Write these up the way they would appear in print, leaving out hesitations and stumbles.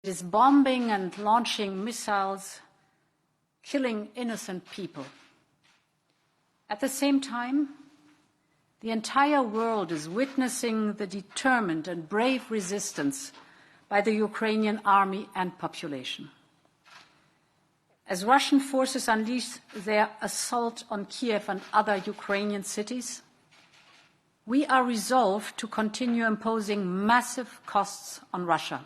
It is bombing and launching missiles, killing innocent people. At the same time, the entire world is witnessing the determined and brave resistance by the Ukrainian army and population. As Russian forces unleash their assault on Kiev and other Ukrainian cities, we are resolved to continue imposing massive costs on Russia,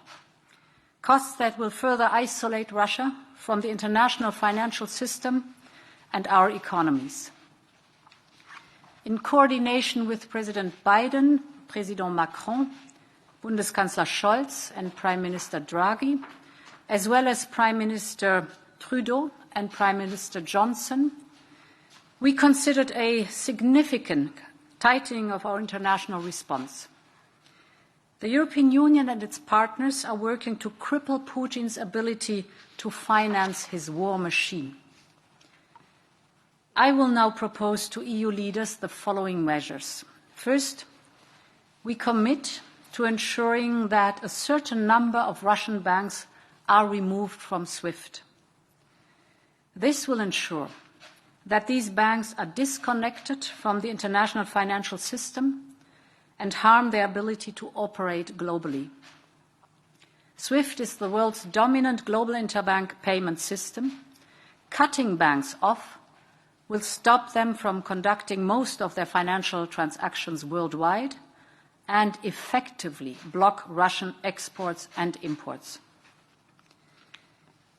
costs that will further isolate Russia from the international financial system and our economies. In coordination with President Biden, President Macron, Bundeskanzler Scholz and Prime Minister Draghi, as well as Prime Minister Trudeau and Prime Minister Johnson, we considered a significant tightening of our international response. The European Union and its partners are working to cripple Putin's ability to finance his war machine. I will now propose to EU leaders the following measures. First, we commit to ensuring that a certain number of Russian banks are removed from SWIFT. This will ensure that these banks are disconnected from the international financial system and harm their ability to operate globally. SWIFT is the world's dominant global interbank payment system. Cutting banks off will stop them from conducting most of their financial transactions worldwide and effectively block Russian exports and imports.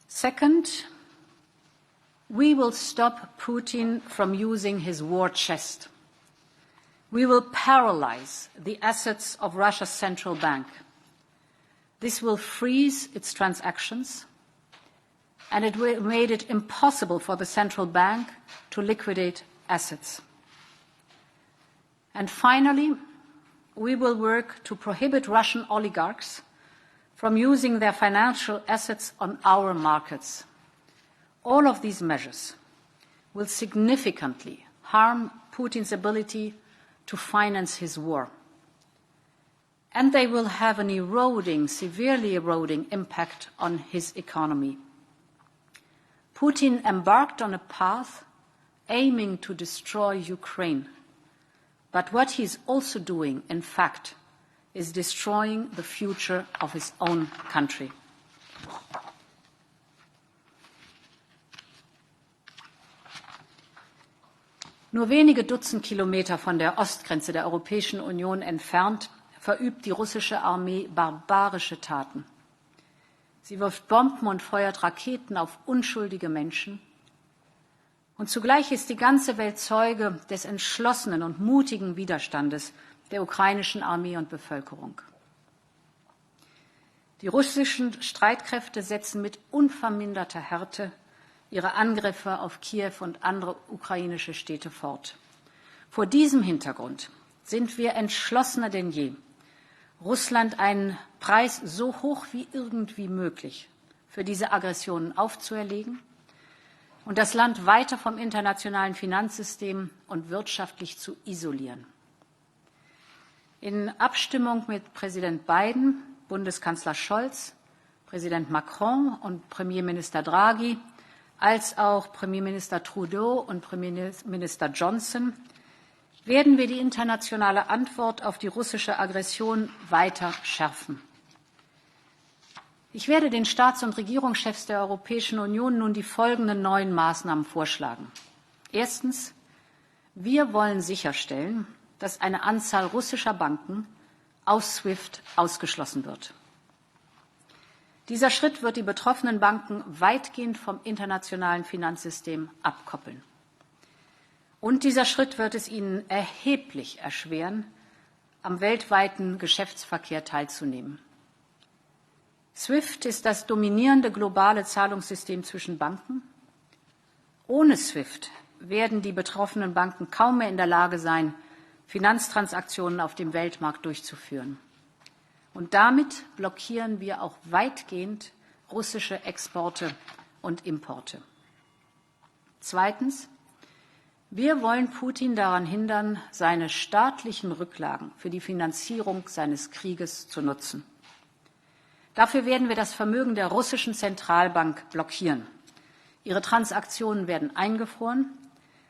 Second, we will stop Putin from using his war chest. We will paralyze the assets of Russia's central bank. This will freeze its transactions, and it made it impossible for the central bank to liquidate assets. And finally, we will work to prohibit Russian oligarchs from using their financial assets on our markets. All of these measures will significantly harm Putin's ability to finance his war. And they will have an eroding, severely eroding impact on his economy. Putin embarked on a path aiming to destroy Ukraine. But what he's also doing, in fact, is destroying the future of his own country. Nur wenige Dutzend Kilometer von der Ostgrenze der Europäischen Union entfernt verübt die russische Armee barbarische Taten. Sie wirft Bomben und feuert Raketen auf unschuldige Menschen. Und zugleich ist die ganze Welt Zeuge des entschlossenen und mutigen Widerstandes der ukrainischen Armee und Bevölkerung. Die russischen Streitkräfte setzen mit unverminderter Härte ihre Angriffe auf Kiew und andere ukrainische Städte fort. Vor diesem Hintergrund sind wir entschlossener denn je, Russland einen Preis so hoch wie irgendwie möglich für diese Aggressionen aufzuerlegen und das Land weiter vom internationalen Finanzsystem und wirtschaftlich zu isolieren. In Abstimmung mit Präsident Biden, Bundeskanzler Scholz, Präsident Macron und Premierminister Draghi, als auch Premierminister Trudeau und Premierminister Johnson werden wir die internationale Antwort auf die russische Aggression weiter schärfen. Ich werde den Staats- und Regierungschefs der Europäischen Union nun die folgenden 9 Maßnahmen vorschlagen. Erstens. Wir wollen sicherstellen, dass eine Anzahl russischer Banken aus SWIFT ausgeschlossen wird. Dieser Schritt wird die betroffenen Banken weitgehend vom internationalen Finanzsystem abkoppeln. Und dieser Schritt wird es ihnen erheblich erschweren, am weltweiten Geschäftsverkehr teilzunehmen. SWIFT ist das dominierende globale Zahlungssystem zwischen Banken. Ohne SWIFT werden die betroffenen Banken kaum mehr in der Lage sein, Finanztransaktionen auf dem Weltmarkt durchzuführen. Und damit blockieren wir auch weitgehend russische Exporte und Importe. Zweitens. Wir wollen Putin daran hindern, seine staatlichen Rücklagen für die Finanzierung seines Krieges zu nutzen. Dafür werden wir das Vermögen der russischen Zentralbank blockieren. Ihre Transaktionen werden eingefroren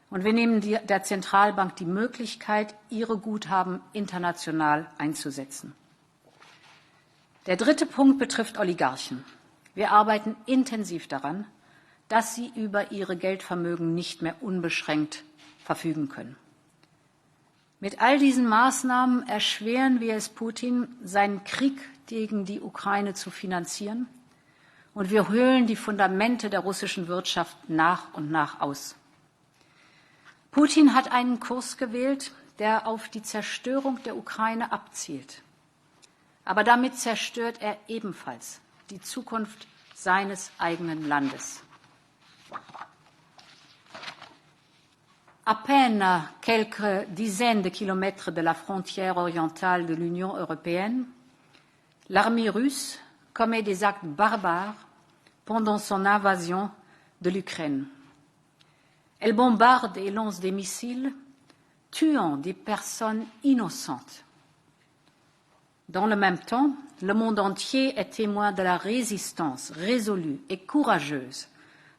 und wir nehmen der Zentralbank die Möglichkeit, ihre Guthaben international einzusetzen. Der dritte Punkt betrifft Oligarchen. Wir arbeiten intensiv daran, dass sie über ihre Geldvermögen nicht mehr unbeschränkt verfügen können. Mit all diesen Maßnahmen erschweren wir es Putin, seinen Krieg gegen die Ukraine zu finanzieren, und wir höhlen die Fundamente der russischen Wirtschaft nach und nach aus. Putin hat einen Kurs gewählt, der auf die Zerstörung der Ukraine abzielt. Aber damit zerstört er ebenfalls die Zukunft seines eigenen Landes. À peine quelques dizaines de kilomètres de la frontière orientale de l'Union européenne, l'armée russe commet des actes barbares pendant son invasion de l'Ukraine. Elle bombarde et lance des missiles, tuant des personnes innocentes. Dans le même temps, le monde entier est témoin de la résistance résolue et courageuse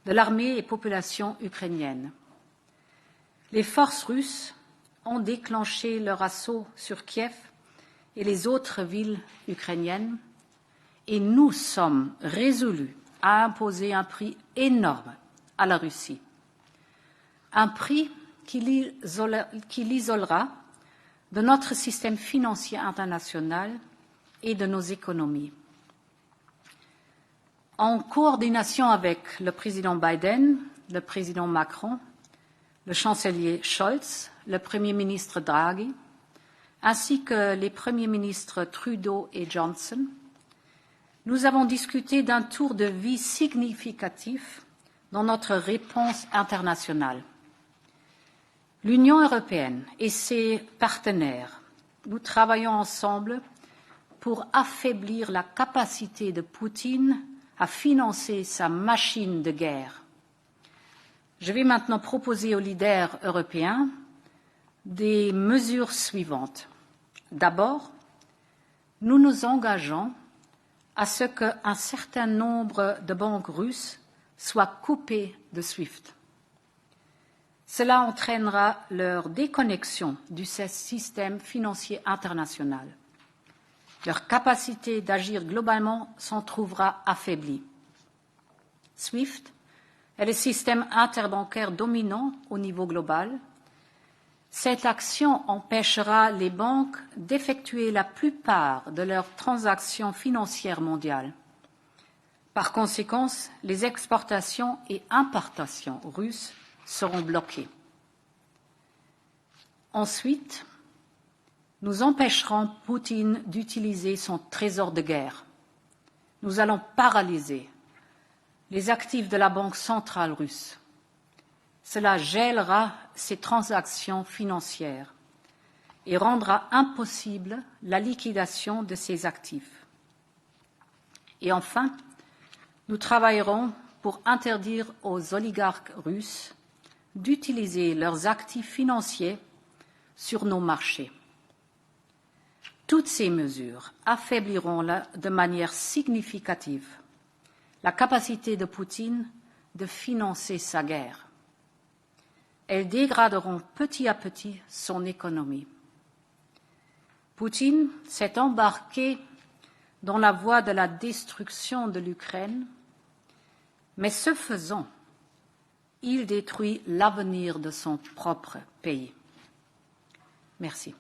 de l'armée et population ukrainienne. Les forces russes ont déclenché leur assaut sur Kiev et les autres villes ukrainiennes, et nous sommes résolus à imposer un prix énorme à la Russie. Un prix qui l'isolera de notre système financier international et de nos économies. En coordination avec le président Biden, le président Macron, le chancelier Scholz, le Premier ministre Draghi, ainsi que les premiers ministres Trudeau et Johnson, nous avons discuté d'un tour de vie significatif dans notre réponse internationale. L'Union européenne et ses partenaires, nous travaillons ensemble pour affaiblir la capacité de Poutine à financer sa machine de guerre. Je vais maintenant proposer aux leaders européens des mesures suivantes. D'abord, nous nous engageons à ce qu'un certain nombre de banques russes soient coupées de SWIFT. Cela entraînera leur déconnexion du système financier international. Leur capacité d'agir globalement s'en trouvera affaiblie. SWIFT est le système interbancaire dominant au niveau global. Cette action empêchera les banques d'effectuer la plupart de leurs transactions financières mondiales. Par conséquent, les exportations et importations russes seront bloquées. Ensuite, nous empêcherons Poutine d'utiliser son trésor de guerre. Nous allons paralyser les actifs de la Banque centrale russe. Cela gèlera ses transactions financières et rendra impossible la liquidation de ses actifs. Et enfin, nous travaillerons pour interdire aux oligarques russes d'utiliser leurs actifs financiers sur nos marchés. Toutes ces mesures affaibliront de manière significative la capacité de Poutine de financer sa guerre. Elles dégraderont petit à petit son économie. Poutine s'est embarqué dans la voie de la destruction de l'Ukraine, mais ce faisant, il détruit l'avenir de son propre pays. Merci.